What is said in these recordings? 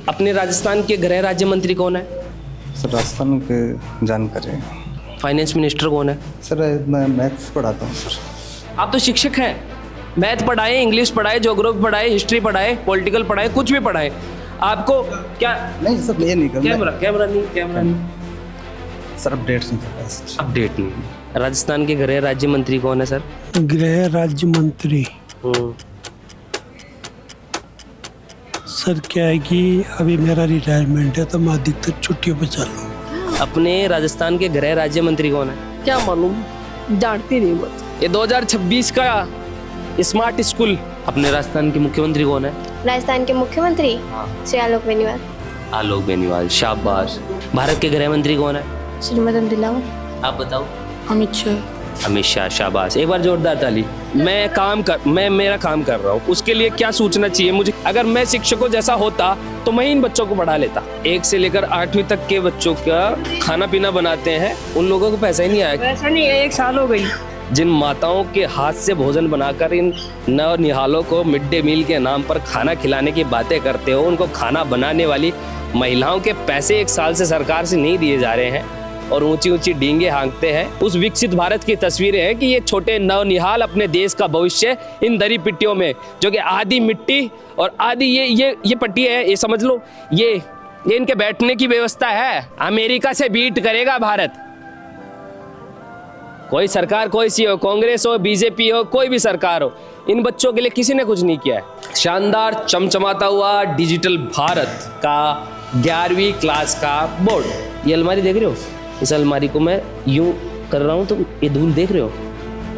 अपने राजस्थान के गृह राज्य मंत्री कौन है? सर राजस्थान के जानकारी। फाइनेंस मिनिस्टर कौन है? सर मैं मैथ्स पढ़ाता हूँ सर। आप तो शिक्षक हैं, मैथ पढ़ाए, इंग्लिश पढ़ाए, ज्योग्राफी पढ़ाए, हिस्ट्री पढ़ाए, पॉलिटिकल पढ़ाए, कुछ भी पढ़ाए, आपको क्या? नहीं सर ये नहीं करना। कैमरा नहीं सर अपडेट्स नहीं करता सर। अपडेट नहीं। राजस्थान के गृह राज्य मंत्री कौन है सर? गृह राज्य मंत्री सर क्या है कि अभी मेरा रिटायरमेंट है तो मैं अधिकतर छुट्टियों पे चल रहा हूँ। अपने राजस्थान के गृह राज्य मंत्री कौन है? क्या मालूम, जानती नहीं मत। ये 2026 का स्मार्ट स्कूल। अपने राजस्थान के मुख्यमंत्री कौन है? राजस्थान के मुख्यमंत्री श्री आलोक बेनीवाल। आलोक बेनीवाल, शाबाश। भारत के गृह मंत्री कौन है? श्री मदन दिलावर। आप बताओ। अमित शाह। अमित शाह, शाबाश। एक बार जोरदार ताली। मैं मेरा काम कर रहा हूँ, उसके लिए क्या सोचना चाहिए मुझे? अगर मैं शिक्षकों जैसा होता तो मैं इन बच्चों को पढ़ा लेता। 1 से लेकर 8वीं तक के बच्चों का खाना पीना बनाते हैं, उन लोगों को पैसा ही नहीं आया। वैसा नहीं है, 1 साल हो गई। जिन माताओं के हाथ से भोजन बनाकर इन नवनिहालों को मिड डे मील के नाम पर खाना खिलाने की बातें करते हो, उनको खाना बनाने वाली महिलाओं के पैसे 1 साल से सरकार से नहीं दिए जा रहे हैं और ऊंची ऊंची डींगे हाँकते हैं। उस विकसित भारत की तस्वीरें हैं कि ये छोटे नवनिहाल अपने देश का भविष्य इन दरी पिट्टियों में, जो कि आधी मिट्टी और आधी ये पट्टी है, ये समझ लो, ये इनके बैठने की व्यवस्था है। अमेरिका से बीट करेगा भारत। कोई सरकार, कोई सी हो, कांग्रेस हो, बीजेपी हो, कोई भी सरकार हो, इन बच्चों के लिए किसी ने कुछ नहीं किया है। शानदार चमचमाता हुआ डिजिटल भारत का 11वीं क्लास का बोर्ड। ये अलमारी देख रहे हो? इस अलमारी को मैं यूं कर रहा हूं तो ये धूल देख रहे हो,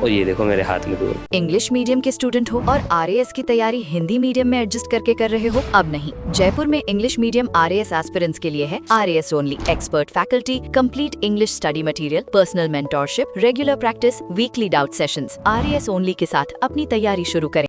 और ये देखो मेरे हाथ में धूल। इंग्लिश मीडियम के स्टूडेंट हो और आरएएस की तैयारी हिंदी मीडियम में एडजस्ट करके कर रहे हो? अब नहीं, जयपुर में इंग्लिश मीडियम आरएएस एस्पिरेंट्स के लिए है RAS only. Expert faculty, complete English study material, personal mentorship, regular practice, weekly doubt sessions. RAS only के साथ अपनी तैयारी शुरू करें।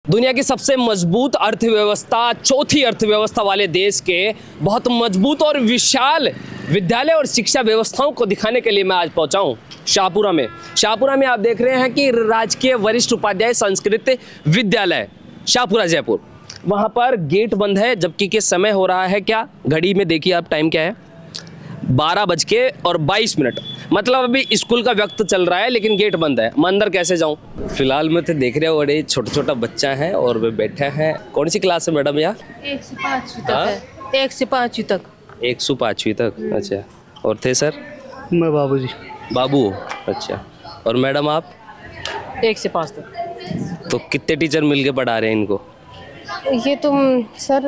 दुनिया की सबसे मजबूत अर्थव्यवस्था, चौथी अर्थव्यवस्था वाले देश के बहुत मजबूत और विशाल विद्यालय और शिक्षा व्यवस्थाओं को दिखाने के लिए मैं आज पहुंचा हूं शाहपुरा में। शाहपुरा में आप देख रहे हैं कि राजकीय वरिष्ठ उपाध्याय संस्कृत विद्यालय शाहपुरा जयपुर। वहां पर गेट बंद है, जबकि के समय हो रहा है क्या? घड़ी में देखिए आप, टाइम क्या है? 12:22। मतलब अभी स्कूल का वक्त चल रहा है लेकिन गेट बंद है। मैं अंदर कैसे जाऊं? फिलहाल में तो देख रहे हो बड़े छोटा बच्चा है और वे बैठे हैं। कौन सी क्लास है मैडम? यहाँ 1 से 5वीं तक है। 1 से 5वीं तक। 1 से 5वीं तक, अच्छा। और थे सर? मैं बाबूजी। बाबू, अच्छा। और मैडम आप? 1 से 5 तक। तो कितने टीचर मिलके पढ़ा रहे हैं इनको? ये तुम सर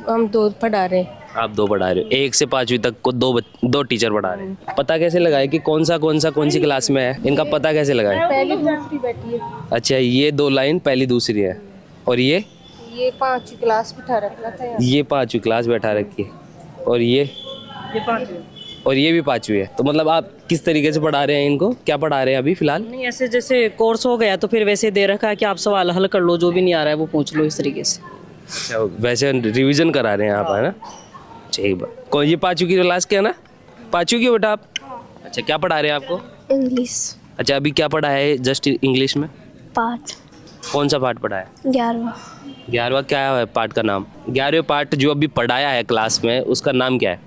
हम 2 पढ़ा रहे हैं। आप 2 पढ़ा रहे हो? 1 से 5वीं तक को 2 टीचर पढ़ा रहे हैं। पता कैसे लगाए कि कौन सी क्लास में है? इनका पता कैसे लगाए? पहली दूसरी बैठी है। अच्छा, ये 2 लाइन पहली दूसरी है। और ये 5वीं क्लास बिठा रखा था यहाँ। ये 5वीं क्लास बैठा रखी है। और ये 5वीं। और ये भी 5वीं है। तो मतलब आप किस तरीके से पढ़ा रहे हैं इनको? क्या पढ़ा रहे हैं अभी फिलहाल? नहीं, ऐसे जैसे कोर्स हो गया तो फिर वैसे दे रखा है कि आप सवाल हल कर लो, जो भी नहीं आ रहा है वो पूछ लो, इस तरीके से। अच्छा, वैसे रिवीजन करा रहे हैं आप, है ना? ठीक बात। कौन ये 5वीं की क्लास के है ना? 5वीं की बेटा आप? अच्छा, क्या पढ़ा रहे हैं आपको? इंग्लिश। अच्छा, अभी क्या पढ़ा है जस्ट इंग्लिश में? पाठ। कौन सा पाठ पढ़ा है? 11वां। 11वां क्या है पाठ का नाम? 11वें पाठ जो अभी पढ़ाया है क्लास में, उसका नाम क्या है?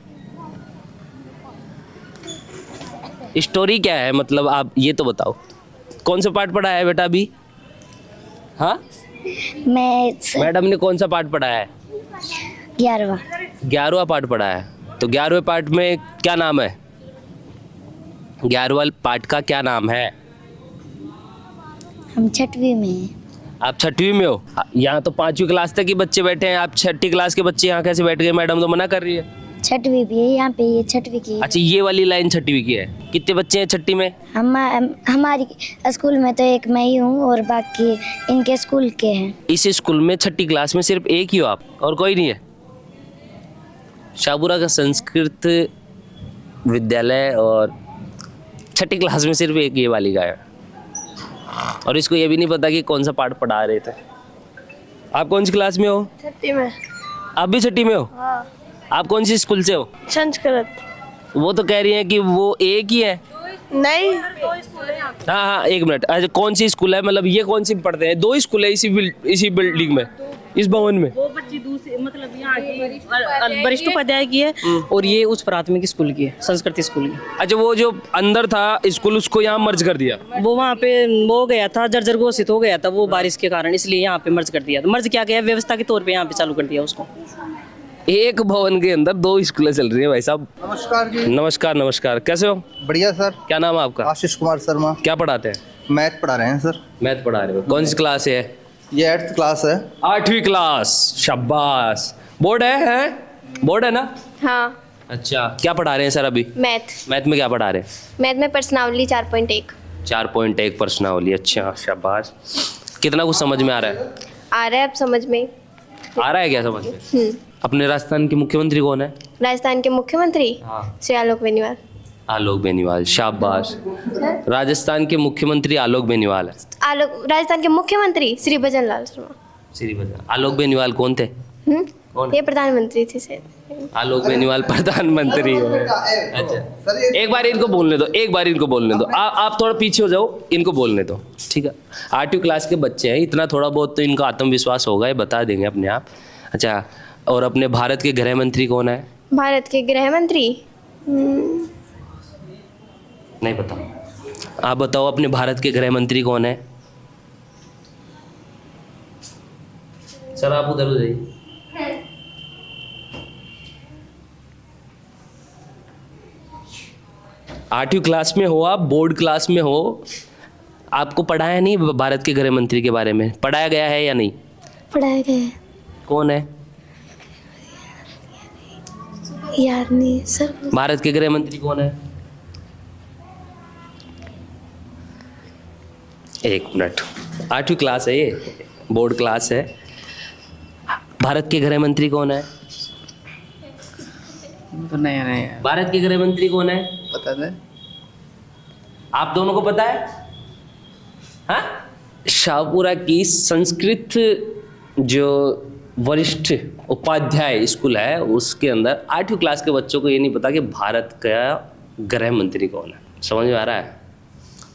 स्टोरी क्या है? मतलब आप ये तो बताओ, कौन सा पाठ पढ़ाया है बेटा अभी? हाँ, मैडम ने कौन सा पाठ पढ़ाया है? 11वां पाठ पढ़ाया है। तो 11वें पाठ में क्या नाम है? 11वां पाठ का क्या नाम है? हम 6वीं में हैं। आप 6वीं में हो? यहाँ तो 5वीं क्लास तक ही बच्चे बैठे हैं, आप 6ठी क्लास के बच्चे यहाँ कैसे बैठ गए? मैडम तो मना कर रही है। 6वीं भी है यहाँ पे, ये 6वीं की है। अच्छा, ये वाली लाइन 6वीं की है। कितने बच्चे हैं 6ठी में? हमारी स्कूल में तो एक मैं ही हूँ और बाकी इनके स्कूल के हैं। इस स्कूल में 6ठी क्लास में सिर्फ एक ही हो आप, और कोई नहीं है? शाहपुरा का संस्कृत विद्यालय और 6ठी क्लास में सिर्फ एक ये वाली का है, और इसको ये भी नहीं पता कि कौन सा पाठ पढ़ा रहे थे। आप कौन सी क्लास में हो? 6वीं में। आप भी 6ठी में हो? हाँ। आप कौन सी स्कूल से हो? संस्कृत। वो तो कह रही हैं कि वो एक ही है। नहीं हाँ हाँ, एक मिनट। अच्छा, कौन सी स्कूल है, मतलब ये कौन सी पढ़ते हैं? 2 स्कूल है इसी बिल्डिंग में, इस भवन में? वो बच्ची दूसरी मतलब यहाँ की वरिष्ठ उपाध्याय की है और ये उस प्राथमिक स्कूल की है, संस्कृति स्कूल की। अच्छा, वो जो अंदर था स्कूल उसको यहाँ मर्ज कर दिया? वो वहाँ पे वो गया था, जर्जर घोषित हो गया था वो बारिश के कारण, इसलिए यहाँ पे मर्ज कर दिया। मर्ज क्या गया, व्यवस्था के तौर पे यहाँ पे चालू कर दिया उसको। एक भवन के अंदर 2 स्कूलें चल रही है भाई साहब। नमस्कार जी। नमस्कार नमस्कार, कैसे हो? बढ़िया सर। क्या नाम है आपका? आशीष कुमार शर्मा। क्या पढ़ाते हैं? मैथ पढ़ा रहे हैं सर। मैथ पढ़ा रहे हो? कौन सी क्लास है? ये 8th क्लास है। 8वीं क्लास, शाबाश। बोर्ड है? बोर्ड है ना? हाँ, अच्छा, क्या पढ़ा रहे हैं सर अभी? मैथ मैथ में क्या पढ़ा रहे हैं? मैथ में प्रश्नावली 4.1 4.1 प्रश्नावली। अच्छा, शाबाश। कितना कुछ समझ में आ रहा है? आ रहा है अब समझ में। आ रहा है क्या समझ में? अपने राजस्थान के मुख्यमंत्री कौन है? राजस्थान के मुख्यमंत्री हाँ, श्री आलोक बेनीवाल। आलोक बेनीवाल, शाबाश। राजस्थान के मुख्यमंत्री आलोक बेनीवाल है। राजस्थान के मुख्यमंत्री श्री भजन लाल शर्मा। श्री भजन। आलोक बेनीवाल कौन थे? कौन? ये प्रधानमंत्री थे शायद। आलोक बेनीवाल प्रधानमंत्री है। अच्छा, एक बार इनको बोलने दो, एक बार इनको बोलने दो। आप थोड़ा पीछे हो जाओ, इनको बोलने दो, ठीक है? 8वीं क्लास के बच्चे हैं, इतना थोड़ा बहुत तो इनका आत्मविश्वास होगा, ये बता देंगे अपने आप। अच्छा, और अपने भारत के गृह मंत्री कौन है? भारत के गृह मंत्री नहीं पता? आप बताओ, अपने भारत के गृह मंत्री कौन है? सर आप उधर हो जाइए। आठवीं क्लास में हो आप, बोर्ड क्लास में हो, आपको पढ़ाया नहीं भारत के गृह मंत्री के बारे में? पढ़ाया गया है या नहीं? पढ़ाया गया है। कौन है? याद नहीं सर। भारत के गृह मंत्री कौन है? एक मिनट, 8वीं क्लास है ये, बोर्ड क्लास है। भारत के गृह मंत्री कौन है? तो नया नया भारत के गृह मंत्री कौन है? पता है। आप दोनों को पता है? हाँ, शाहपुरा की संस्कृत जो वरिष्ठ उपाध्याय स्कूल है उसके अंदर 8वीं क्लास के बच्चों को ये नहीं पता कि भारत का गृह मंत्री कौन है। समझ में आ रहा है?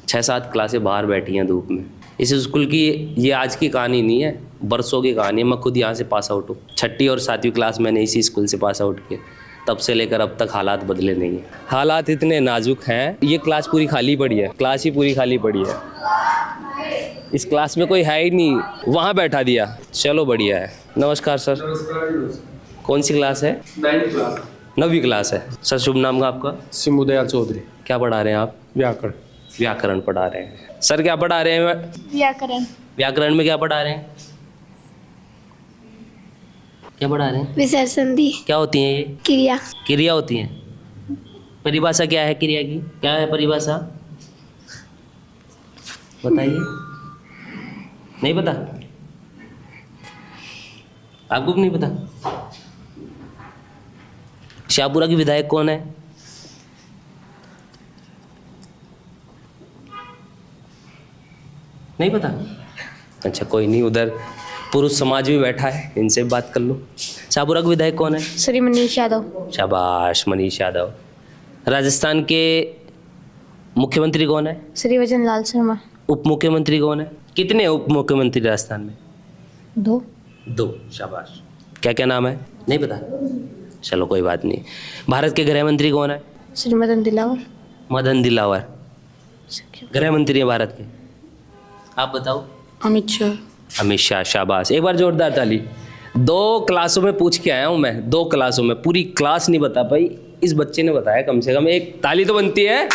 6-7 क्लासें बाहर बैठी हैं धूप में। इस स्कूल की ये आज की कहानी नहीं है, बरसों की कहानी है। मैं खुद यहाँ से पास आउट हूँ। 6ठी और 7वीं क्लास मैंने इसी स्कूल से पास आउट किया, तब से लेकर अब तक हालात बदले नहीं हैं। हालात इतने नाजुक हैं। ये क्लास पूरी खाली पड़ी है, क्लास ही पूरी खाली पड़ी है। इस क्लास में कोई है ही नहीं, वहाँ बैठा दिया। चलो बढ़िया है। नमस्कार सर। कौन सी क्लास है? 9वीं क्लास है। सर शुभ नाम का आपका? सिमुदयाल चौधरी। क्या पढ़ा रहे हैं आप? व्याकरण। व्याकरण पढ़ा रहे हैं। सर क्या पढ़ा रहे हैं? व्याकरण। व्याकरण में क्या पढ़ा रहे हैं? क्या पढ़ा रहे हैं? विसर्ग संधि। क्या होती है ये? क्रिया। क्रिया होती है। परिभाषा क्या है क्रिया की? क्या है परिभाषा? बताइए। नहीं पता? आपको भी नहीं पता? शाहपुरा की विधायक कौन है? नहीं पता? अच्छा कोई नहीं, उधर पुरुष समाज भी बैठा है, इनसे बात कर लो। शाहपुरा का विधायक कौन है? श्री मनीष यादव। शाबाश, मनीष यादव। राजस्थान के मुख्यमंत्री कौन है? श्री भजन लाल शर्मा। उप मुख्यमंत्री कौन है? कितने उप मुख्यमंत्री राजस्थान में? 2। शाबाश। क्या क्या नाम है? नहीं पता? चलो कोई बात नहीं। भारत के गृह मंत्री कौन है? श्री मदन दिलावर। मदन दिलावर गृह मंत्री है भारत के। आप बताओ। अमित शाह। अमित शाह, शाबाश। एक बार जोरदार ताली। 2 क्लासों में पूछ के आया हूँ मैं, 2 क्लासों में। पूरी क्लास नहीं बता पाई, इस बच्चे ने बताया। कम से कम एक ताली तो बनती है,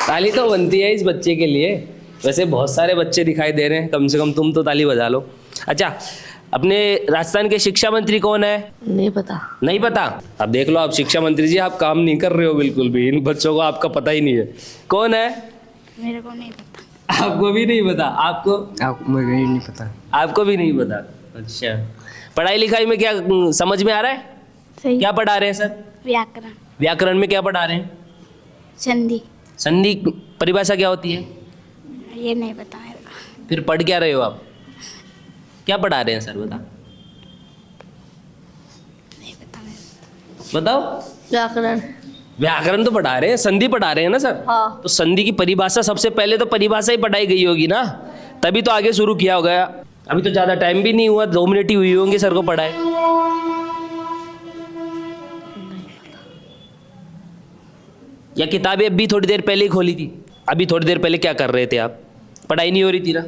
ताली तो बनती है इस बच्चे के लिए। वैसे बहुत सारे बच्चे दिखाई दे रहे हैं, कम से कम तुम तो ताली बजा लो। अच्छा, अपने राजस्थान के शिक्षा मंत्री कौन है? नहीं पता। नहीं पता? अब देख लो, आप शिक्षा मंत्री जी आप काम नहीं कर रहे हो बिल्कुल भी। इन बच्चों को आपका पता ही नहीं है कौन है। मेरे को नहीं पता। आपको भी नहीं पता? आपको? मुझे नहीं पता। आपको भी नहीं पता? अच्छा, पढ़ाई लिखाई में क्या समझ में आ रहा है? सही। क्या पढ़ा रहे हैं सर? व्याकरण। व्याकरण में क्या पढ़ा रहे हैं? संधि। संधि परिभाषा क्या होती है? ये नहीं पता है। फिर पढ़ क्या रहे हो आप? क्या पढ़ा रहे हैं सर? बता, नहीं पता। बताओ। व्याकरण। व्याकरण तो पढ़ा रहे हैं, संधि पढ़ा रहे हैं ना सर? हाँ। तो संधि की परिभाषा सबसे पहले तो परिभाषा ही पढ़ाई गई होगी ना, तभी तो आगे शुरू किया होगा। अभी तो ज्यादा टाइम भी नहीं हुआ, 2 मिनट ही हुई होंगे सर को पढ़ाए। या किताबें अभी थोड़ी देर पहले ही खोली थी? अभी थोड़ी देर पहले क्या कर रहे थे आप? पढ़ाई नहीं हो रही थी ना?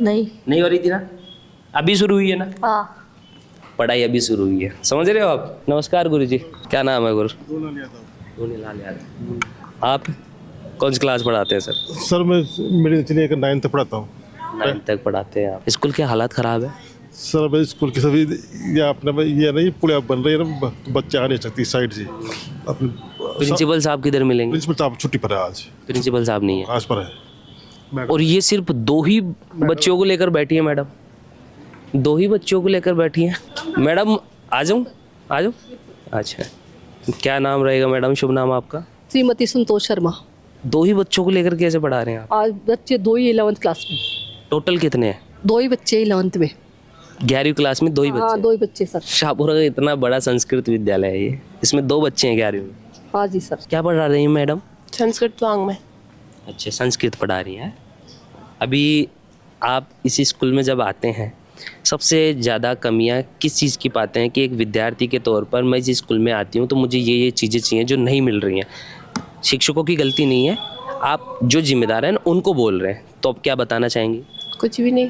नहीं हो रही थी ना? अभी शुरू हुई है ना? हाँ। पढ़ाई अभी शुरू हुई है, समझ रहे हो आप? नमस्कार गुरु जी, क्या नाम है गुरु? रोनीलाल यादव। आप कौन सी क्लास पढ़ाते हैं सर? सर मैं मेरी चलिए 9th तक पढ़ाता हूँ। 9th तक पढ़ाते हैं आप। स्कूल के हालात ख़राब है? सर मैं स्कूल के सभी या अपने ये नहीं पुलिया बन रही है ना, बच्चे आ नहीं सकती साइड से। अपने प्रिंसिपल साहब किधर मिलेंगे? प्रिंसिपल साहब छुट्टी पर है आज। प्रिंसिपल साहब नहीं है आज पर है। और ये सिर्फ 2 ही बच्चों को लेकर बैठी है मैडम? 2 ही बच्चों को लेकर बैठी है मैडम? आ जाऊँ? अच्छा, क्या नाम रहेगा मैडम, शुभ नाम आपका? श्रीमती संतोष शर्मा। 2 ही बच्चों को लेकर कैसे पढ़ा रहे हैं आप? आज बच्चे 2 ही 11th क्लास में। टोटल कितने हैं? 2 ही बच्चे 11th में। 11वीं क्लास में 2 ही हाँ, बच्चे? 2 ही बच्चे सर। शाहपुरा का इतना बड़ा संस्कृत विद्यालय है ये, इसमें 2 बच्चे हैं 11वीं में? हाँ जी सर। क्या पढ़ा रही हैं मैडम? संस्कृत वांग में। अच्छा, संस्कृत पढ़ा रही हैं। अभी आप इसी स्कूल में जब आते हैं, सबसे ज़्यादा कमियां किस चीज़ की पाते हैं कि एक विद्यार्थी के तौर पर मैं इस स्कूल में आती हूँ तो मुझे ये चीज़ें चाहिए जो नहीं मिल रही हैं? शिक्षकों की गलती नहीं है, आप जो जिम्मेदार हैं उनको बोल रहे हैं, तो आप क्या बताना चाहेंगे? कुछ भी नहीं।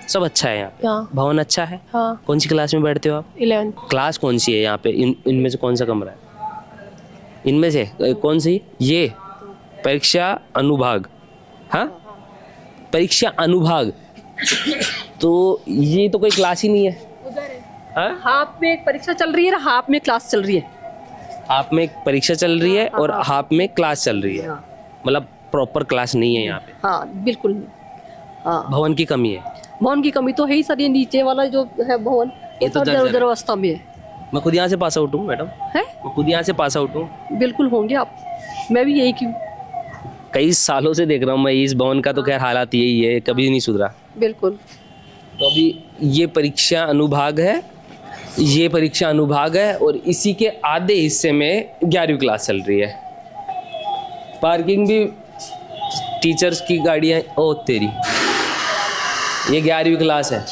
सब अच्छा है यहाँ पे? हाँ। भवन अच्छा है? हाँ। कौन सी क्लास में बैठते हो आप? 11th। क्लास कौन सी है यहाँ पे? इनमें से कौन सा कमरा है? इनमें से कौन सी? ये परीक्षा अनुभाग। हाँ, परीक्षा अनुभाग। तो ये तो कोई क्लास ही नहीं है। उधर है। हाँ? हाफ में एक परीक्षा चल रही है ना, हाफ में क्लास चल रही है। हाफ में परीक्षा चल रही है और हाफ में क्लास चल रही है, मतलब प्रॉपर क्लास नहीं है यहाँ पे। हाँ बिल्कुल नहीं। हाँ, भवन की कमी है। भवन की कमी तो है ही सर। ये नीचे वाला जो है भवन, ये तो जर्जर जर्जर अवस्था में है। मैं खुद यहाँ से पास आउट हूँ मैडम, है? मैं खुद यहाँ से पास आउट हूँ। बिल्कुल होंगे आप, मैं भी यही की। कई सालों से देख रहा हूँ मैं इस भवन का, तो खैर हालात यही है, कभी नहीं सुधरा। बिल्कुल। तो अभी ये परीक्षा अनुभाग है, ये परीक्षा अनुभाग है और इसी के आधे हिस्से में 11वीं क्लास चल रही है। पार्किंग भी टीचर्स की गाड़ियाँ, ओ तेरी, ये 11वीं क्लास है।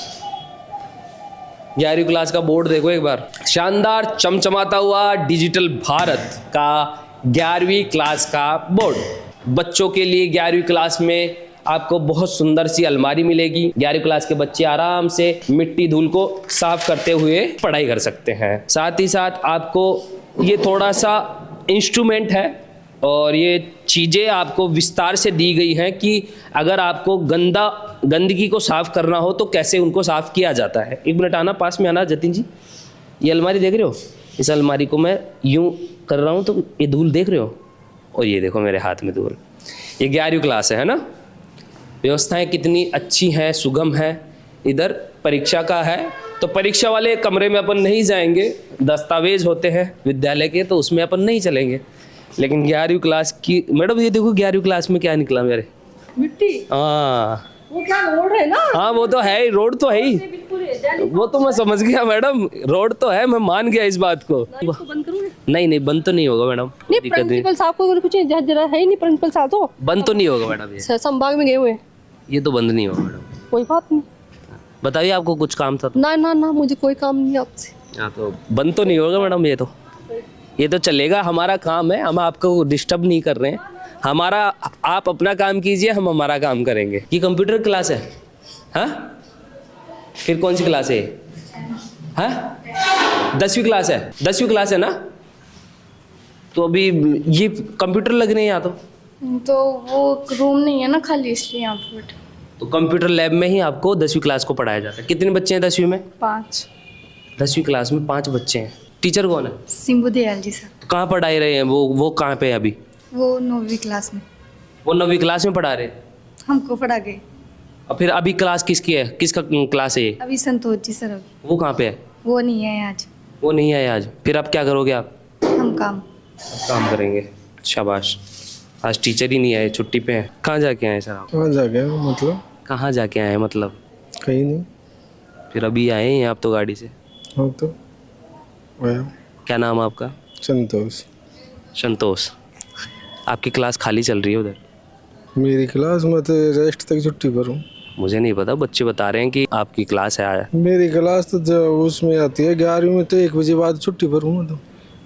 11वीं क्लास का बोर्ड देखो एक बार, शानदार चमचमाता हुआ डिजिटल भारत का 11वीं क्लास का बोर्ड। बच्चों के लिए 11वीं क्लास में आपको बहुत सुंदर सी अलमारी मिलेगी। 11वीं क्लास के बच्चे आराम से मिट्टी धूल को साफ करते हुए पढ़ाई कर सकते हैं। साथ ही साथ आपको ये थोड़ा सा इंस्ट्रूमेंट है और ये चीज़ें आपको विस्तार से दी गई हैं कि अगर आपको गंदगी को साफ करना हो तो कैसे उनको साफ किया जाता है। 1 मिनट आना, पास में आना जतिन जी। ये अलमारी देख रहे हो? इस अलमारी को मैं यूं कर रहा हूँ तो ये धूल देख रहे हो, और ये देखो मेरे हाथ में धूल। ये 11वीं क्लास है ना? व्यवस्थाएं कितनी अच्छी हैं, सुगम है। इधर परीक्षा का है तो परीक्षा वाले कमरे में अपन नहीं जाएंगे, दस्तावेज होते हैं विद्यालय के, तो उसमें अपन नहीं चलेंगे। लेकिन 11वीं क्लास की मैडम, ये देखो 11वीं क्लास में क्या निकला मेरे? मिट्टी। हाँ, वो क्या रोड है ना? हाँ वो तो है ही, रोड तो है ही, वो तो मैं समझ गया मैडम, रोड तो है, मैं मान गया इस बात को। इसको बंद करूँ? नहीं बंद तो नहीं होगा मैडम, नहीं, दिक्कत नहीं। प्रिंसिपल साहब को कुछ जरा है ही नहीं। प्रिंसिपल साहब तो बंद तो नहीं होगा मैडम, ये संभाग में गए हुए हैं। ये तो बंद नहीं होगा मैडम। कोई बात नहीं। बताइए, आपको कुछ काम था? ना ना ना, मुझे कोई काम नहीं आपसे। हाँ, तो बंद तो नहीं होगा मैडम, ये तो चलेगा, हमारा काम है, हम आपको डिस्टर्ब नहीं कर रहे हैं। हमारा, आप अपना काम कीजिए, हम हमारा काम करेंगे। ये कंप्यूटर क्लास है? हाँ, फिर कौन सी क्लास है? हाँ, 10वीं क्लास है। 10वीं क्लास है ना? तो अभी ये कंप्यूटर लग रहे हैं यहाँ तो वो रूम नहीं है ना खाली, इसलिए यहाँ पे बैठे। तो कंप्यूटर लैब में ही आपको 10वीं क्लास को पढ़ाया जाता है। कितने बच्चे हैं 10वीं में? 5। 10वीं क्लास में 5 बच्चे हैं। टीचर कौन है? सिंबू दयाल जी सर। तो कहाँ पढ़ाई रहे हैं वो कहाँ पे है अभी? वो 9वीं क्लास में। वो 9वीं क्लास में पढ़ा रहे हैं? हमको पढ़ा गए। और फिर अभी क्लास किसकी है, किसका क्लास है ये? अभी संतोष जी सर अभी। वो कहाँ पे है? वो नहीं है आज। वो नहीं है आज। फिर अब क्या करोगे आप? हम काम करेंगे। शाबाश, आज टीचर ही नहीं आए, छुट्टी पे हैं। कहाँ जाके आए सर आप? कहाँ जाके मतलब? कहाँ जाके आए मतलब? कहीं नहीं। फिर अभी आए हैं आप तो गाड़ी से? हाँ तो आया। क्या नाम है आपका? संतोष। संतोष, आपकी क्लास खाली चल रही है उधर? मेरी क्लास में तो रेस्ट तक छुट्टी पर हूँ। मुझे नहीं पता, बच्चे बता रहे हैं कि आपकी क्लास है। मेरी क्लास तो जो उसमें आती है 11वीं में, तो 1 बजे बाद छुट्टी पर हूँ मैं तो।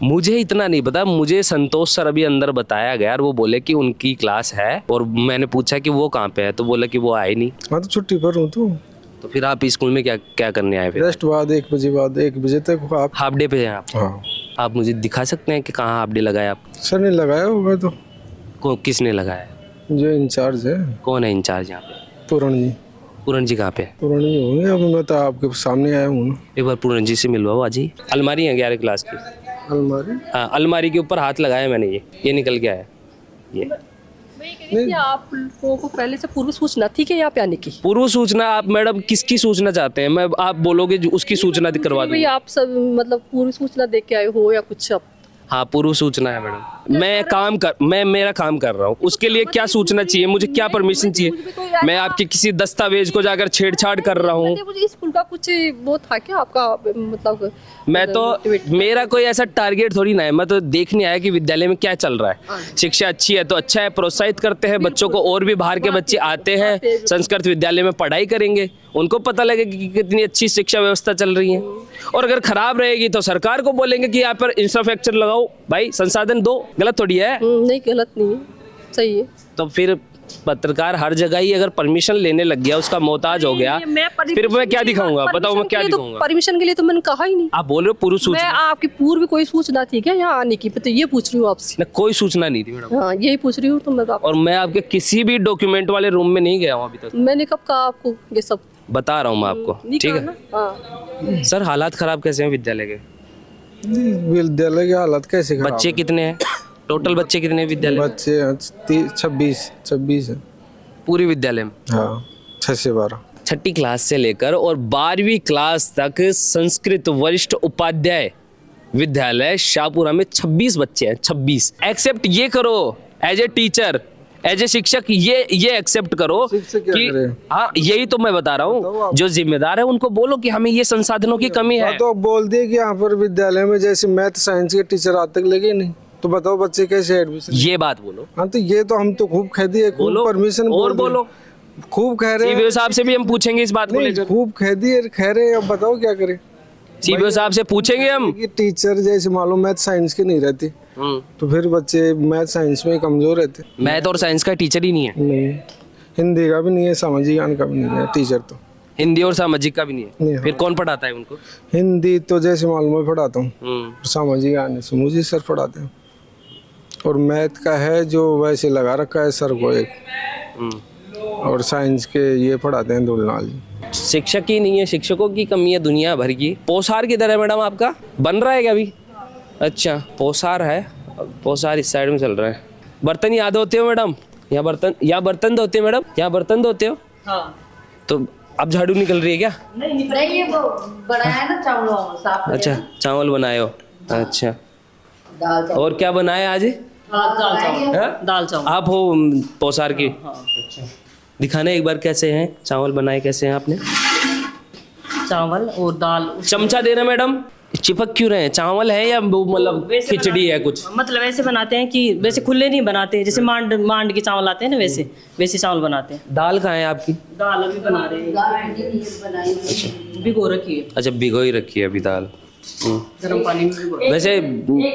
मुझे इतना नहीं पता, मुझे संतोष सर अभी अंदर बताया गया और वो बोले कि उनकी क्लास है, और मैंने पूछा कि वो कहाँ पे है, तो बोला कि वो आए नहीं। हाँ तो छुट्टी पर हूँ तो फिर आप स्कूल में क्या क्या करने आए फिर? रेस्ट बाद 1 बजे बाद 1 बजे तक आप हाफ डे पे हैं आप? हाँ। आप मुझे दिखा सकते हैं कि कहाँ हाफ डे लगाया आप? सर ने लगाया होगा तो। किसने लगाया? जो इंचार्ज है। कौन है इंचार्ज यहाँ पे? पूरण जी। पूरण जी कहाँ पे? पूरण जी होंगे, अब मैं तो आपके सामने आया हूँ ना। एक बार पूरण जी से मिलवाओ आज ही। अलमारी है 11 क्लास की। अलमारी? हाँ, अलमारी के ऊपर हाथ लगाया मैंने, ये निकल के आया ये। नहीं, आप लोगों को पहले से पूर्व सूचना थी कि यहाँ पे आने की? पूर्व सूचना? आप मैडम किसकी सूचना चाहते हैं? मैं आप बोलोगे जो उसकी सूचना करवा भाई दूँ। आप सब मतलब पूर्व सूचना देख के आए हो या कुछ? अब हाँ, पूर्व सूचना है मैडम। मैं मेरा काम कर रहा हूँ, उसके लिए क्या सूचना चाहिए? मुझे क्या परमिशन चाहिए? मैं आपके किसी दस्तावेज को जाकर छेड़छाड़ कर रहा हूँ? मुझे स्कूल का कुछ वो था क्या आपका, मतलब? मैं तो, मेरा कोई ऐसा टारगेट थोड़ी ना है, मैं तो देखने आया कि विद्यालय में क्या चल रहा है। शिक्षा अच्छी है तो अच्छा है, प्रोत्साहित करते हैं बच्चों को, और भी बाहर के बच्चे आते हैं संस्कृत विद्यालय में पढ़ाई करेंगे, उनको पता लगेगा कि कितनी अच्छी शिक्षा व्यवस्था चल रही है। और अगर खराब रहेगी तो सरकार को बोलेंगे कि यहाँ पर इंफ्रास्ट्रक्चर लगाओ, भाई संसाधन दो। गलत थोड़ी है? नहीं, गलत नहीं है, सही है। तो फिर पत्रकार हर जगह ही अगर परमिशन लेने लग गया, उसका मोहताज हो गया, फिर मैं क्या दिखाऊंगा? बताओ मैं क्या दिखाऊंगा? परमिशन के लिए तो मैंने कहा ही नहीं। आप बोल रहे हो पूर्व सूचना? मैं आपकी पूर्व कोई सूचना थी क्या यहाँ आने की? तो ये पूछ रही हूँ आपसे। कोई सूचना नहीं थी मैडम। हाँ, यही पूछ रही हूँ तो मैं और मैं आपके किसी भी डॉक्यूमेंट वाले रूम में नहीं गया हूँ अभी तक। मैंने कब कहा आपको ये सब? बता रहा हूँ मैं आपको, ठीक है? हाँ। सर, हालात खराब कैसे हैं विद्यालय के? विद्यालय की हालत कैसे खराब? बच्चे कितने हैं टोटल? बच्चे कितने हैं विद्यालय में? बच्चे 26 है पूरे विद्यालय में? हाँ, 6 से 12। छठी क्लास से लेकर और 12वीं क्लास तक संस्कृत वरिष्ठ उपाध्याय विद्यालय शाहपुरा में 26 बच्चे हैं। 26 एक्सेप्ट ये करो as a teacher, as a शिक्षक, ये एक्सेप्ट करो कि हाँ, यही तो मैं बता रहा हूँ। जो जिम्मेदार है उनको बोलो कि हमें ये संसाधनों की कमी है। तो बोल दिए कि यहाँ पर विद्यालय में जैसे मैथ साइंस के टीचर आज तक लगे नहीं, तो बताओ बच्चे कैसे एडमिशन? ये बात बोलो। हाँ, तो ये तो हम तो खूब कह दिए, खूब परमिशन और बोलो, खूब कह रहे हैं। सीबीओ साहब से भी हम पूछेंगे इस बात को लेकर। खूब कह दिए, कह रहे हैं, अब बताओ क्या करें? सीबीओ साहब से पूछेंगे हम कि टीचर जैसे मालूम मैथ साइंस के नहीं रहती, तो फिर बच्चे मैथ साइंस में कमजोर रहते। मैथ और साइंस का टीचर ही नहीं है? नहीं, हिंदी का भी नहीं है, सामाजिक ज्ञान का भी नहीं है टीचर। तो हिंदी और सामाजिक का भी नहीं है? नहीं। फिर कौन पढ़ाता है उनको? हिंदी तो जैसे मालूम है पढ़ाता हूँ, सामाजिक ज्ञान से मुझे सर पढ़ाते हैं, और मैथ का है जो वैसे लगा रखा है सर को एक, और साइंस के ये पढ़ाते हैं दुलनाल जी। शिक्षक ही नहीं है, शिक्षकों की कमी है दुनिया भर की। पोसार किधर है मैडम आपका? बन रहा है क्या अभी? अच्छा, पोसार है, पोसार इस साइड में चल रहा है। बर्तन याद होते हो मैडम? यहाँ बर्तन धोते हो मैडम? यहाँ बर्तन धोते हो? हाँ। तो अब झाड़ू निकल रही है क्या? नहीं, वो बनाया ना चावल साफ। अच्छा, चावल बनाए हो? अच्छा, और क्या बनाया आज? दाल चावल। आप हो पोसार की? अच्छा, दिखाना एक बार कैसे हैं चावल बनाए, कैसे हैं आपने? चावल और दाल। चमचा देना मैडम। चिपक क्यों रहे हैं? चावल है या मतलब खिचड़ी है कुछ? मतलब ऐसे बनाते हैं कि वैसे खुले नहीं बनाते, जैसे मांड के चावल आते हैं ना, वैसे चावल बनाते हैं। दाल कहाँ है आपकी? दाल अभी बना रहे हैं, भिगो रखी है। अच्छा, भिगो ही रखी है अभी दाल। गर्म पानी में भिगो। वैसे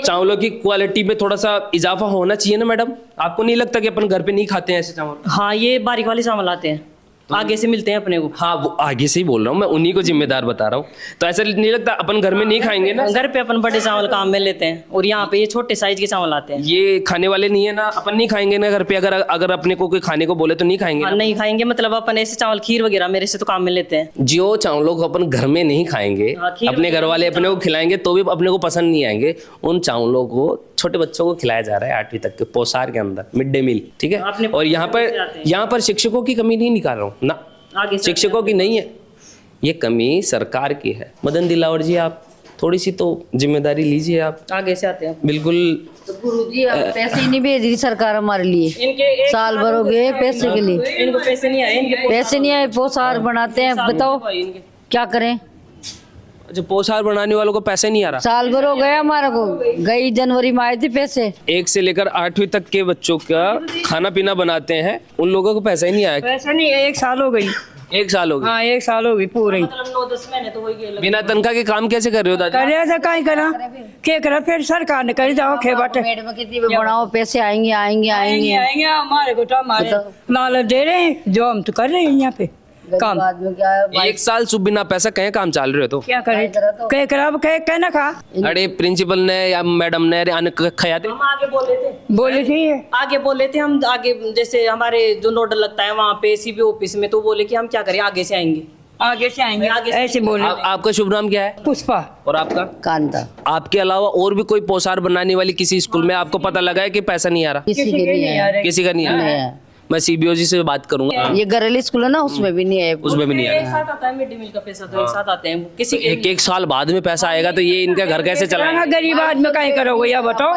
चावलों की क्वालिटी में थोड़ा सा इजाफा होना चाहिए ना मैडम? आपको नहीं लगता कि अपन घर पे नहीं खाते हैं ऐसे चावल? हाँ, ये बारीक वाले चावल आते हैं, आगे से मिलते हैं अपने को। हाँ, वो आगे से ही बोल रहा हूँ मैं, उन्हीं को जिम्मेदार बता रहा हूँ। तो ऐसा नहीं लगता अपन घर में नहीं खाएंगे ना? घर पे अपन बड़े चावल काम में लेते हैं, और यहाँ पे ये छोटे साइज के चावल आते हैं। ये खाने वाले नहीं है ना, अपन नहीं खाएंगे ना घर पे? अगर अपने को कोई खाने को बोले तो नहीं खाएंगे? हाँ, नहीं खाएंगे, मतलब अपन ऐसे चावल खीर वगैरह मेरे से तो काम में लेते हैं। जो चावलों को अपन घर में नहीं खाएंगे, अपने घर वाले अपने को खिलाएंगे तो भी अपने को पसंद नहीं आएंगे, उन चावलों को छोटे बच्चों को खिलाया जा रहा है 8वीं तक के पोसार के अंदर, मिड डे मील, ठीक है? और यहाँ पर शिक्षकों की कमी नहीं निकाल रहा हूँ ना, शिक्षकों की नहीं है, ये कमी सरकार की है। मदन दिलावर जी, आप थोड़ी सी तो जिम्मेदारी लीजिए। आप आगे से आते हैं बिल्कुल। तो गुरुजी, अब पैसे ही नहीं भेज रही सरकार हमारे लिए, साल भर हो गए पैसे के लिए। इनको पैसे नहीं आए, पैसे नहीं आए, पोसार बनाते हैं, बताओ क्या करें? अच्छा, पोशाक बनाने वालों को पैसे नहीं आ रहा? साल भर हो गया हमारा को, गई जनवरी में आए थे पैसे। 1 से लेकर 8वीं तक के बच्चों का खाना पीना बनाते हैं, उन लोगों को पैसा ही नहीं आया। पैसा नहीं, 1 साल हो गई। 1 साल हो गया? हाँ 1 साल हो गई पूरी। मतलब 9-10 महीने तो वही गए। बिना तनख्वाह के काम कैसे कर रहे हो दादी? करे था कहीं करा के करा, फिर सरकार ने कर जाओ खे बाटे में कितनी भी बनाओ, पैसे आएंगे आएंगे आएंगे आएंगे हमारे को, तो हमारे लालच दे रहे हैं, जो हम तो कर रहे हैं यहाँ पे काम। आदमी क्या है, 1 साल सुबह बिना पैसा कहीं काम चाल रहे हो तो क्या करे, कह करा कह ना खा। अरे प्रिंसिपल ने या मैडम ने खयाते हम आगे बोले थे हम आगे, जैसे हमारे जो नोडल लगता है वहाँ पे सीबी ऑफिस में, तो बोले कि हम क्या करें, आगे से आएंगे ऐसे बोले। आपका शुभ नाम क्या है? पुष्पा। और आपका? कांता। आपके अलावा और भी कोई पोशाक बनाने वाली किसी स्कूल में आपको पता लगा है कि पैसा नहीं आ रहा? किसी के नहीं है, किसी का नहीं आ रहा? मैं सीबीओजी से बात करूंगा। ये घरेलू स्कूल है ना, उसमें भी नहीं है। उसमें भी नहीं एक साथ आता है मिड डे मील का पैसा, तो एक साथ आते हैं किसी के। 1 साल बाद में पैसा आएगा तो ये इनका घर कैसे चलाएगा? गरीब आदमी कहीं करोगे या बताओ,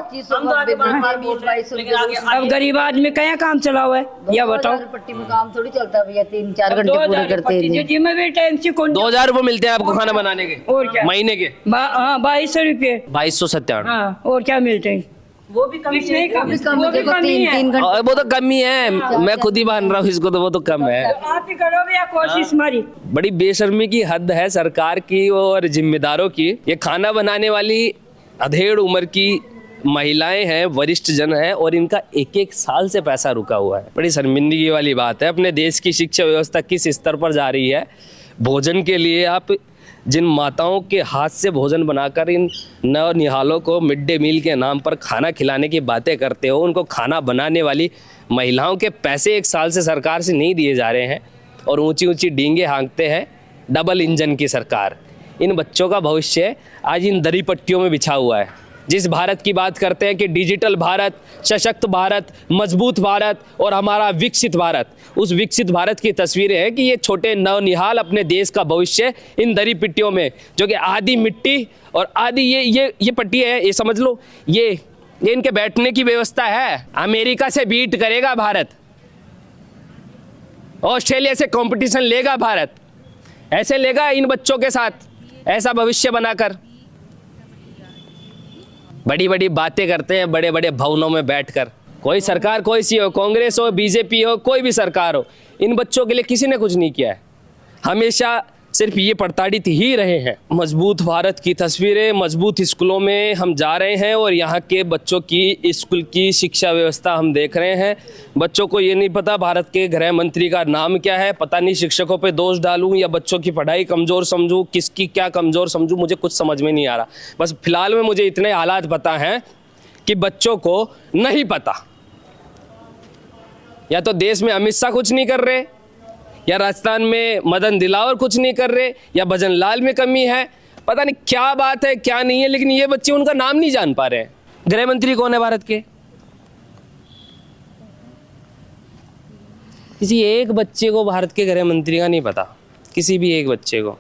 अब गरीब आदमी कहीं काम चलाओ है या बताओ। पट्टी में काम थोड़ी चलता भैया, 3-4 घंटे पूरे करते हैं। जिम्मे भी टाइम से 2000 रुपए मिलते हैं आपको खाना बनाने के? और क्या महीने के? हाँ 2200 रुपये। 2297। हाँ और क्या मिलते हैं? वो भी कमी नहीं, वो भी कमी है। 3 घंटे और वो तो कम ही है, मैं खुद ही बांध रहा हूँ इसको, तो वो तो कम है। आप ही करो भैया कोशिश हमारी। बड़ी बेशर्मी की हद है सरकार की और जिम्मेदारों की। ये खाना बनाने वाली अधेड़ उम्र की महिलाएं हैं, वरिष्ठ जन हैं, और इनका 1-1 साल से पैसा रुका हुआ है। बड़ी शर्मिंदगी वाली बात है। अपने देश की शिक्षा व्यवस्था किस स्तर पर जा रही है? भोजन के लिए आप जिन माताओं के हाथ से भोजन बनाकर इन नौनिहालों को मिड डे मील के नाम पर खाना खिलाने की बातें करते हो, उनको खाना बनाने वाली महिलाओं के पैसे 1 साल से सरकार से नहीं दिए जा रहे हैं और ऊंची ऊंची डींगे हाँकते हैं डबल इंजन की सरकार। इन बच्चों का भविष्य आज इन दरी पट्टियों में बिछा हुआ है। जिस भारत की बात करते हैं कि डिजिटल भारत, सशक्त भारत, मजबूत भारत और हमारा विकसित भारत, उस विकसित भारत की तस्वीरें हैं कि ये छोटे नवनिहाल अपने देश का भविष्य इन दरी पट्टियों में, जो कि आधी मिट्टी और आधी ये पट्टी है, ये समझ लो, ये इनके बैठने की व्यवस्था है। अमेरिका से बीट करेगा भारत, ऑस्ट्रेलिया से कंपटीशन लेगा भारत, ऐसे लेगा इन बच्चों के साथ, ऐसा भविष्य बनाकर। बड़ी बड़ी बातें करते हैं बड़े बड़े भवनों में बैठकर। कोई सरकार कोई सी हो, कांग्रेस हो, बीजेपी हो, कोई भी सरकार हो, इन बच्चों के लिए किसी ने कुछ नहीं किया है। हमेशा सिर्फ ये प्रताड़ित ही रहे हैं। मजबूत भारत की तस्वीरें, मजबूत स्कूलों में हम जा रहे हैं और यहाँ के बच्चों की स्कूल की शिक्षा व्यवस्था हम देख रहे हैं। बच्चों को ये नहीं पता भारत के गृह मंत्री का नाम क्या है, पता नहीं शिक्षकों पे दोष डालूं या बच्चों की पढ़ाई कमज़ोर समझूं, किसकी क्या कमज़ोर समझूं, मुझे कुछ समझ में नहीं आ रहा। बस फिलहाल में मुझे इतने हालात पता हैं कि बच्चों को नहीं पता, या तो देश में अमित शाह कुछ नहीं कर रहे, या राजस्थान में मदन दिलावर कुछ नहीं कर रहे, या भजन लाल में कमी है, पता नहीं क्या बात है क्या नहीं है, लेकिन ये बच्चे उनका नाम नहीं जान पा रहे हैं। गृह मंत्री कौन है भारत के? किसी एक बच्चे को भारत के गृह मंत्री का नहीं पता, किसी भी एक बच्चे को।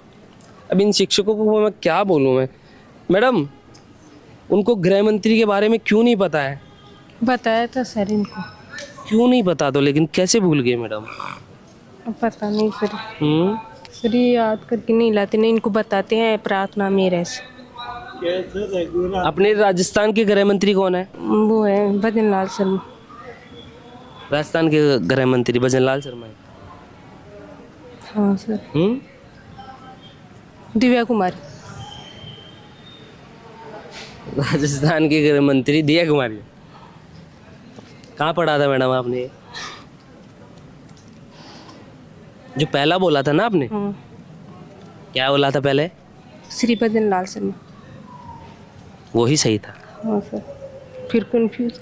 अब इन शिक्षकों को मैं क्या बोलूँ? मैं मैडम, उनको गृह मंत्री के बारे में क्यों नहीं पता है? बताया था सर इनको। क्यों नहीं पता? तो लेकिन कैसे भूल गए मैडम? पता नहीं सर ये याद करके नहीं लाते, नहीं इनको बताते हैं प्रार्थना मेरे से। अपने राजस्थान के गृह मंत्री कौन है? वो है भजन लाल शर्मा। राजस्थान के गृह मंत्री भजन लाल शर्मा है? हाँ सर। दिव्या कुमारी। राजस्थान के गृह मंत्री दिव्या कुमारी। कहाँ पढ़ा था मैडम आपने? जो पहला बोला था ना आपने, क्या बोला था पहले? श्री भजन लाल शर्मा। वो ही सही था। हाँ सर। फिर कंफ्यूज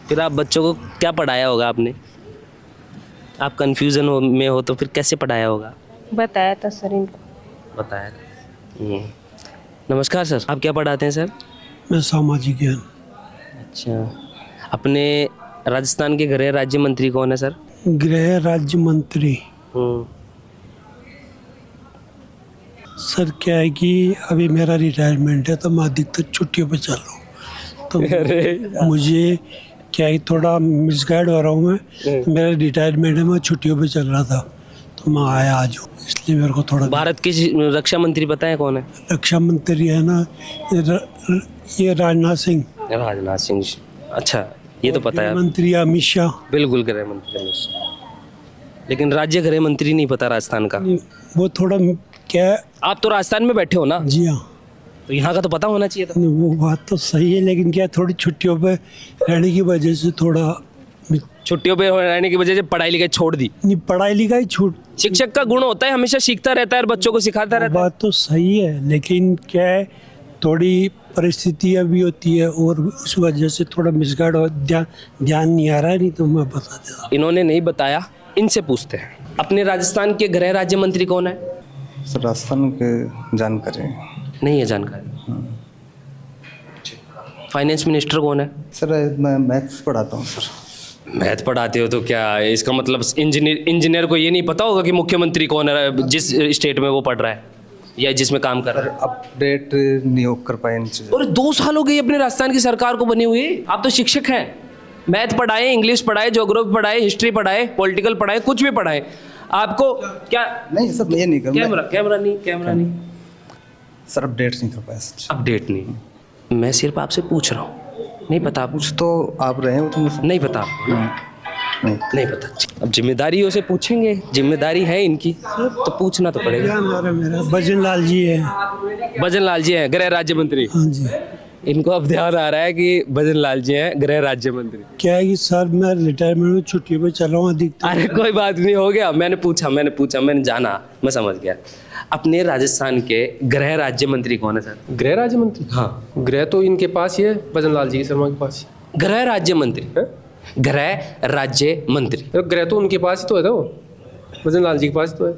फिर आप बच्चों को क्या पढ़ाया होगा आपने? आप कंफ्यूजन में हो तो फिर कैसे पढ़ाया होगा? बताया था सर इनको। बताया था। नमस्कार सर, आप क्या पढ़ाते हैं सर? मैं सामाजिक ज्ञान। अच्छा, अपने राजस्थान के गृह राज्य मंत्री कौन है सर? गृह राज्य मंत्री सर क्या है कि अभी मेरा रिटायरमेंट है तो मैं अधिकतर छुट्टियों पे चल रहा हूँ, तो मुझे क्या है थोड़ा मिसगाइड हो रहा हूँ मैं। मेरा रिटायरमेंट है, मैं छुट्टियों पे चल रहा था, तो तो मैं आया आज हूँ, इसलिए मेरे को थोड़ा। भारत के रक्षा मंत्री पता है कौन है? रक्षा मंत्री है ना, ये राजनाथ सिंह। राजनाथ सिंह, अच्छा ये तो पता है। मंत्री अमित शाह। बिल्कुल गृह मंत्री अमित शाह, लेकिन राज्य गृह मंत्री नहीं पता राजस्थान का। वो थोड़ा क्या, आप तो राजस्थान में बैठे हो ना? जी हाँ। तो यहाँ का तो पता होना चाहिए था। वो बात तो सही है, लेकिन क्या थोड़ी छुट्टियों पे रहने की वजह से थोड़ा। छुट्टियों पे रहने की वजह से पढ़ाई लिखाई छोड़ दी? नहीं, पढ़ाई लिखाई छूट। शिक्षक का गुण होता है हमेशा सीखता रहता है और बच्चों को सिखाता रहता है। बात तो सही है, लेकिन क्या है थोड़ी परिस्थितियाँ भी होती है और उस वजह से थोड़ा मिसगाइड और ध्यान नहीं आ रहा है, नहीं तो मैं बता देता। इन्होंने नहीं बताया, इनसे पूछते हैं। अपने राजस्थान के गृह राज्य मंत्री कौन है? सर राजस्थान के जानकारी नहीं है जानकारी। फाइनेंस मिनिस्टर कौन है? सर मैं मैथ्स पढ़ाता हूँ सर। मैथ पढ़ाते हो तो क्या इसका मतलब इंजीनियर को ये नहीं पता होगा कि मुख्यमंत्री कौन है जिस स्टेट में वो पढ़ रहा है या जिसमें काम कर रहा है? अपडेट नहीं हो कर पाए इन चीज़ों। और 2 साल हो गए अपने राजस्थान की सरकार को बनी हुई। आप तो शिक्षक हैं, मैथ पढ़ाए, इंग्लिश पढ़ाए, ज्योग्राफी पढ़ाए, हिस्ट्री पढ़ाए, पॉलिटिकल पढ़ाए, कुछ भी पढ़ाए। आपको क्या? नहीं सर ये नहीं कर। कैमरा नहीं सर अपडेट नहीं कर पाया सच। अपडेट नहीं, मैं सिर्फ आपसे पूछ रहा हूँ। नहीं पता? कुछ तो आप रहे हो तो नहीं पता? नहीं पता। अब जिम्मेदारियों से पूछेंगे, जिम्मेदारी है इनकी तो पूछना तो पड़ेगा। मेरा भजन लाल जी है। भजन लाल जी हैं गृह राज्य मंत्री? हाँ जी। इनको अब ध्यान आ रहा है कि भजन लाल जी हैं गृह राज्य मंत्री। क्या है कि सर मैं रिटायरमेंट में छुट्टी पे चल रहा हूँ अधिकतर। अरे कोई बात नहीं, हो गया। मैंने पूछा, मैंने जाना, मैं समझ गया। अपने राजस्थान के गृह राज्य मंत्री कौन है सर? गृह राज्य मंत्री? हाँ। गृह तो इनके पास ही है, भजन लाल जी शर्मा के पास। गृह राज्य मंत्री? गृह राज्य मंत्री? गृह तो उनके पास ही तो है, तो भजन लाल जी के पास तो है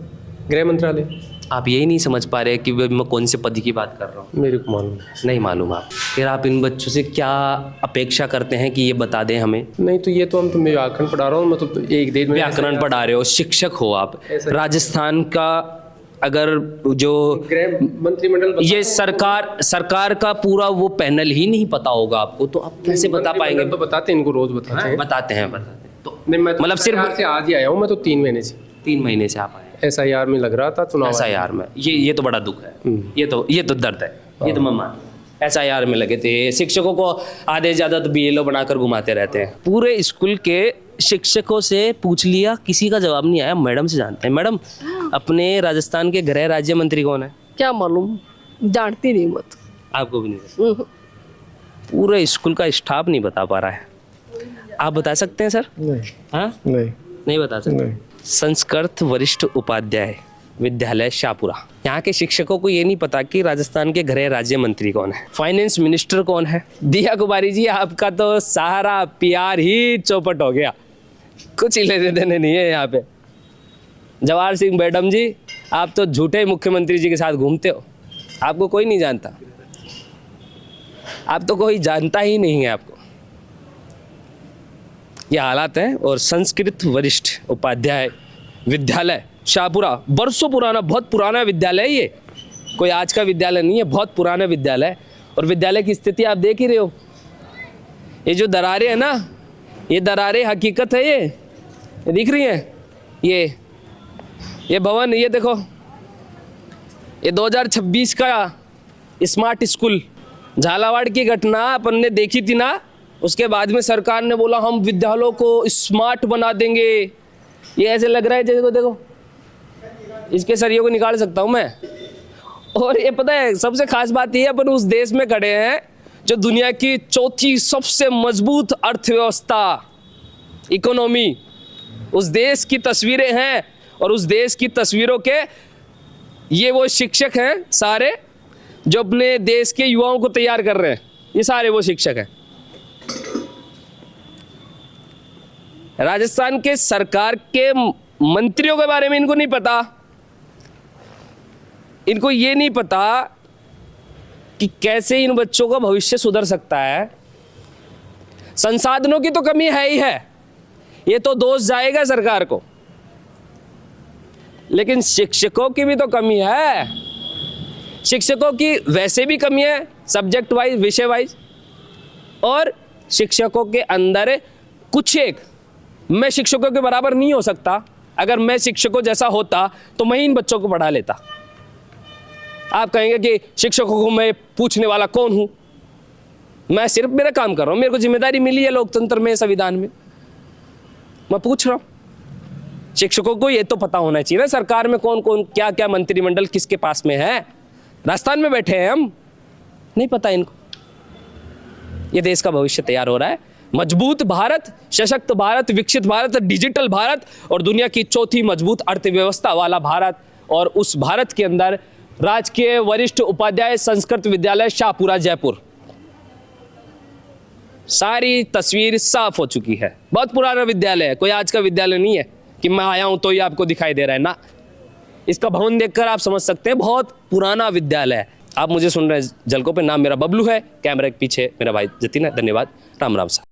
गृह मंत्रालय। आप यही नहीं समझ पा रहे कि मैं कौन से पद की बात कर रहा हूँ? मेरे को मालूम नहीं मालूम। आप फिर आप इन बच्चों से क्या अपेक्षा करते हैं कि ये बता दें हमें? नहीं तो ये तो हम तो मैं व्याकरण पढ़ा रहा हूँ, मतलब एक दिन में व्याकरण पढ़ा रहे हो, शिक्षक हो आप। राजस्थान का अगर जो गृह मंत्रिमंडल ये सरकार का पूरा वो पैनल ही नहीं पता होगा आपको, तो आप कैसे बता पाएंगे? तो बताते हैं, इनको रोज बताते हैं। तो मतलब सिर्फ से आज ही आया हूँ मैं तो 3 महीने से। 3 महीने से आप आए? SIR में लग रहा था चुनाव। SIR में? ये तो बड़ा दुख है, ये तो दर्द है, ये तो मैं मान। SIR में लगे थे शिक्षकों को, आधे ज्यादा तो BLO बनाकर घुमाते रहते हैं। पूरे स्कूल के शिक्षकों से पूछ लिया, किसी का जवाब नहीं आया। मैडम से जानते हैं। मैडम, अपने राजस्थान के गृह राज्य मंत्री कौन है? क्या मालूम, जानती नहीं मत। आपको भी नहीं? पूरे स्कूल का स्टाफ नहीं बता पा रहा है। आप बता सकते हैं सर? नहीं। हाँ नहीं बता सकते। संस्कृत वरिष्ठ उपाध्याय विद्यालय शाहपुरा, यहाँ के शिक्षकों को ये नहीं पता कि राजस्थान के गृह राज्य मंत्री कौन है, फाइनेंस मिनिस्टर कौन है। दिया कुमारी जी, आपका तो सारा PR ही चौपट हो गया, कुछ ही लेने देने नहीं है यहाँ पे। जवाहर सिंह मैडम जी, आप तो झूठे मुख्यमंत्री जी के साथ घूमते हो, आपको कोई नहीं जानता, आप तो कोई जानता ही नहीं है आपको। ये हालात हैं। और संस्कृत वरिष्ठ उपाध्याय विद्यालय शाहपुरा, बरसों पुराना, बहुत पुराना विद्यालय है ये, कोई आज का विद्यालय नहीं है, बहुत पुराना विद्यालय है। और विद्यालय की स्थिति आप देख ही रहे हो, ये जो दरारें हैं ना, ये दरारें हकीकत है, ये दिख रही हैं। ये भवन, ये देखो, ये 2026 का स्मार्ट स्कूल झालावाड़ की घटना अपन ने देखी थी ना, उसके बाद में सरकार ने बोला हम विद्यालयों को स्मार्ट बना देंगे। ये ऐसे लग रहा है जैसे, देखो इसके सरियों को निकाल सकता हूँ मैं। और ये पता है सबसे खास बात ये, अपन उस देश में खड़े हैं जो दुनिया की 4थी सबसे मजबूत अर्थव्यवस्था, इकोनॉमी, उस देश की तस्वीरें हैं। और उस देश की तस्वीरों के ये वो शिक्षक हैं सारे जो अपने देश के युवाओं को तैयार कर रहे हैं, ये सारे वो शिक्षक हैं। राजस्थान के सरकार के मंत्रियों के बारे में इनको नहीं पता, इनको ये नहीं पता कि कैसे इन बच्चों का भविष्य सुधर सकता है। संसाधनों की तो कमी है ही है, ये तो दोष जाएगा सरकार को, लेकिन शिक्षकों की भी तो कमी है। शिक्षकों की वैसे भी कमी है, सब्जेक्ट वाइज, विषय वाइज। और शिक्षकों के अंदर कुछ एक, मैं शिक्षकों के बराबर नहीं हो सकता, अगर मैं शिक्षकों जैसा होता तो मैं इन बच्चों को पढ़ा लेता। आप कहेंगे कि शिक्षकों को मैं पूछने वाला कौन हूं? मैं सिर्फ मेरा काम कर रहा हूं, मेरे को जिम्मेदारी मिली है लोकतंत्र में, संविधान में, मैं पूछ रहा हूं। शिक्षकों को ये तो पता होना चाहिए ना सरकार में कौन कौन क्या क्या मंत्रिमंडल किसके पास में है। राजस्थान में बैठे हैं हम, नहीं पता इनको। ये देश का भविष्य तैयार हो रहा है। मजबूत भारत, सशक्त भारत, विकसित भारत, डिजिटल भारत और दुनिया की चौथी मजबूत अर्थव्यवस्था वाला भारत। और उस भारत के अंदर राजकीय वरिष्ठ उपाध्याय संस्कृत विद्यालय शाहपुरा जयपुर, सारी तस्वीर साफ हो चुकी है। बहुत पुराना विद्यालय है, कोई आज का विद्यालय नहीं है कि मैं आया हूं तो ये आपको दिखाई दे रहा है ना। इसका भवन देखकर आप समझ सकते हैं बहुत पुराना विद्यालय है। आप मुझे सुन रहे हैं झलकों पे, नाम मेरा बबलू है, कैमरे के पीछे मेरा भाई जतिन है। धन्यवाद, राम राम साहब।